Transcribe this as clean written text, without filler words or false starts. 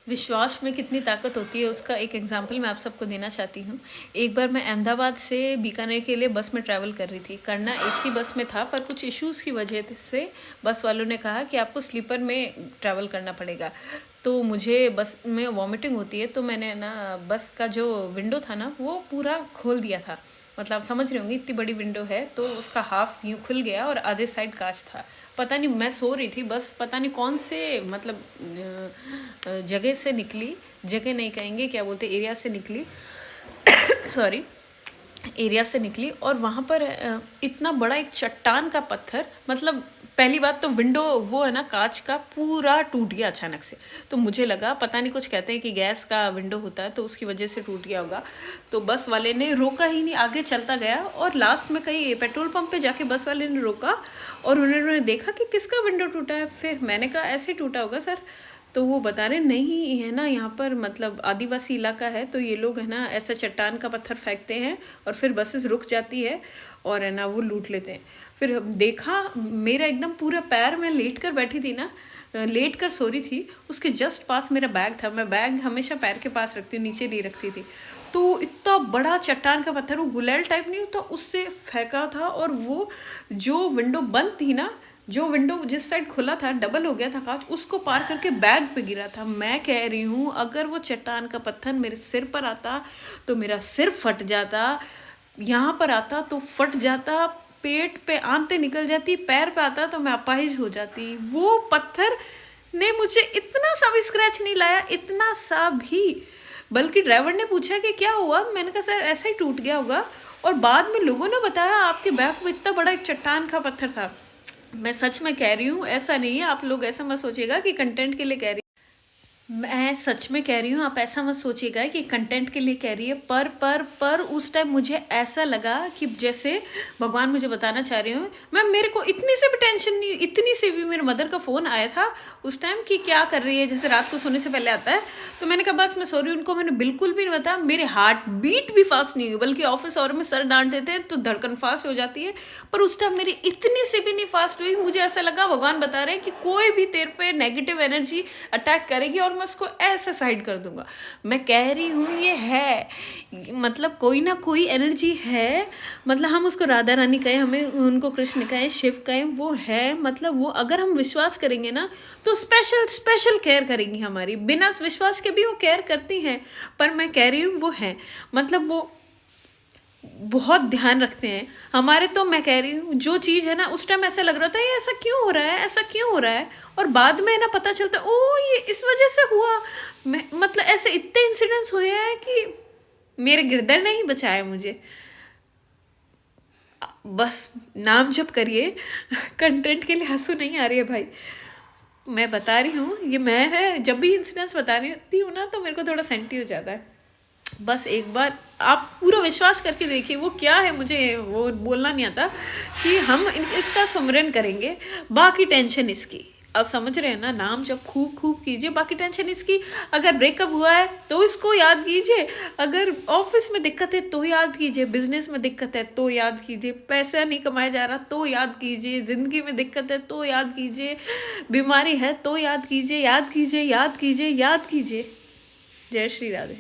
विश्वास में कितनी ताकत होती है उसका एक एग्जांपल मैं आप सबको देना चाहती हूँ। एक बार मैं अहमदाबाद से बीकानेर के लिए बस में ट्रैवल कर रही थी। करना एसी बस में था, पर कुछ इश्यूज़ की वजह से बस वालों ने कहा कि आपको स्लीपर में ट्रैवल करना पड़ेगा। तो मुझे बस में वॉमिटिंग होती है, तो मैंने ना बस का जो विंडो था ना वो पूरा खोल दिया था। मतलब आप समझ रहे होंगे, इतनी बड़ी विंडो है तो उसका हाफ यूँ खुल गया और आधे साइड कांच था। पता नहीं, मैं सो रही थी, बस पता नहीं कौन से मतलब जगह से निकली, जगह नहीं कहेंगे, क्या बोलते, एरिया से निकली सॉरी, एरिया से निकली और वहाँ पर इतना बड़ा एक चट्टान का पत्थर, मतलब पहली बात तो विंडो वो है ना कांच का, पूरा टूट गया अचानक से। तो मुझे लगा पता नहीं, कुछ कहते हैं कि गैस का विंडो होता है तो उसकी वजह से टूट गया होगा। तो बस वाले ने रोका ही नहीं, आगे चलता गया और लास्ट में कहीं पेट्रोल पंप पे जाके बस वाले ने रोका और उन्होंने देखा कि किसका विंडो टूटा है। फिर मैंने कहा ऐसे टूटा होगा सर। तो वो बता रहे नहीं है ना, यहाँ पर मतलब आदिवासी इलाका है तो ये लोग है ना ऐसा चट्टान का पत्थर फेंकते हैं और फिर बसेस रुक जाती है और है ना वो लूट लेते हैं। फिर देखा, मेरा एकदम पूरा पैर, मैं लेट कर बैठी थी ना, लेट कर सो रही थी, उसके जस्ट पास मेरा बैग था। मैं बैग हमेशा पैर के पास रखती हूँ, नीचे नहीं रखती थी। तो इतना बड़ा चट्टान का पत्थर, वो गुलेल टाइप नहीं होता, उससे फेंका था। और वो जो विंडो बंद थी ना, जो विंडो जिस साइड खुला था डबल हो गया था कांच, उसको पार करके बैग पे गिरा था। मैं कह रही हूँ अगर वो चट्टान का पत्थर मेरे सिर पर आता तो मेरा सिर फट जाता, यहाँ पर आता तो फट जाता, पेट पे आंतें निकल जाती, पैर पे आता तो मैं अपाहिज हो जाती। वो पत्थर ने मुझे इतना सा भी स्क्रैच नहीं लाया, इतना सा भी। बल्कि ड्राइवर ने पूछा कि क्या हुआ, मैंने कहा सर ऐसा ही टूट गया होगा। और बाद में लोगों ने बताया आपके बैग में इतना बड़ा एक चट्टान का पत्थर था। मैं सच में कह रही हूँ, ऐसा नहीं है, आप लोग ऐसा मत सोचिएगा कि कंटेंट के लिए कह रही, मैं सच में कह रही हूँ, आप ऐसा मत सोचिएगा कि कंटेंट के लिए कह रही है। पर उस टाइम मुझे ऐसा लगा कि जैसे भगवान मुझे बताना चाह रहे हो। मैं, मेरे को इतनी से भी टेंशन नहीं, इतनी से भी। मेरे मदर का फ़ोन आया था उस टाइम कि क्या कर रही है, जैसे रात को सोने से पहले आता है। तो मैंने कहा बस मैं सो रही हूँ। उनको मैंने बिल्कुल भी नहीं बताया, मेरे हार्ट बीट भी फास्ट नहीं हुई, बल्कि ऑफिस और में सर डांट देते हैं तो धड़कन फास्ट हो जाती है, पर उस टाइम मेरी इतनी से भी नहीं फास्ट हुई। मुझे ऐसा लगा भगवान बता रहे हैं कि कोई भी तेरे पे नेगेटिव एनर्जी अटैक करेगी और मैं उसको ऐसे साइड कर दूंगा। मैं कह रही हूँ ये है, मतलब कोई ना कोई एनर्जी है, मतलब हम उसको राधा रानी कहें, हमें उनको कृष्ण कहें, शिव कहें, वो है। मतलब वो अगर हम विश्वास करेंगे ना तो स्पेशल स्पेशल केयर करेंगी हमारी, बिना विश्वास के भी वो केयर करती हैं। पर मैं कह रही हूँ वो है, मतलब वो बहुत ध्यान रखते हैं हमारे। तो मैं कह रही हूँ जो चीज़ है ना, उस टाइम ऐसा लग रहा था ये ऐसा क्यों हो रहा है, ऐसा क्यों हो रहा है, और बाद में ना पता चलता ओ ये इस वजह से हुआ। मैं मतलब ऐसे इतने इंसिडेंट्स हुए हैं कि मेरे गिरधर ने ही बचाया मुझे। बस नाम जप करिए, कंटेंट के लिए हंसू नहीं आ रही है भाई, मैं बता रही हूँ। ये मैं है, जब भी इंसिडेंट्स बता रही हूँ ना तो मेरे को थोड़ा सेंटी हो जाता है। बस एक बार आप पूरा विश्वास करके देखिए, वो क्या है मुझे वो बोलना नहीं आता, कि हम इसका सुमिरन करेंगे, बाकी टेंशन इसकी। अब समझ रहे हैं ना, नाम जब खूब खूब कीजिए, बाकी टेंशन इसकी। अगर ब्रेकअप हुआ है तो इसको याद कीजिए, अगर ऑफिस में दिक्कत है तो याद कीजिए, बिजनेस में दिक्कत है तो याद कीजिए, पैसा नहीं कमाया जा रहा तो याद कीजिए, जिंदगी में दिक्कत है तो याद कीजिए, बीमारी है तो याद कीजिए, याद कीजिए, याद कीजिए, याद कीजिए। जय श्री राधे।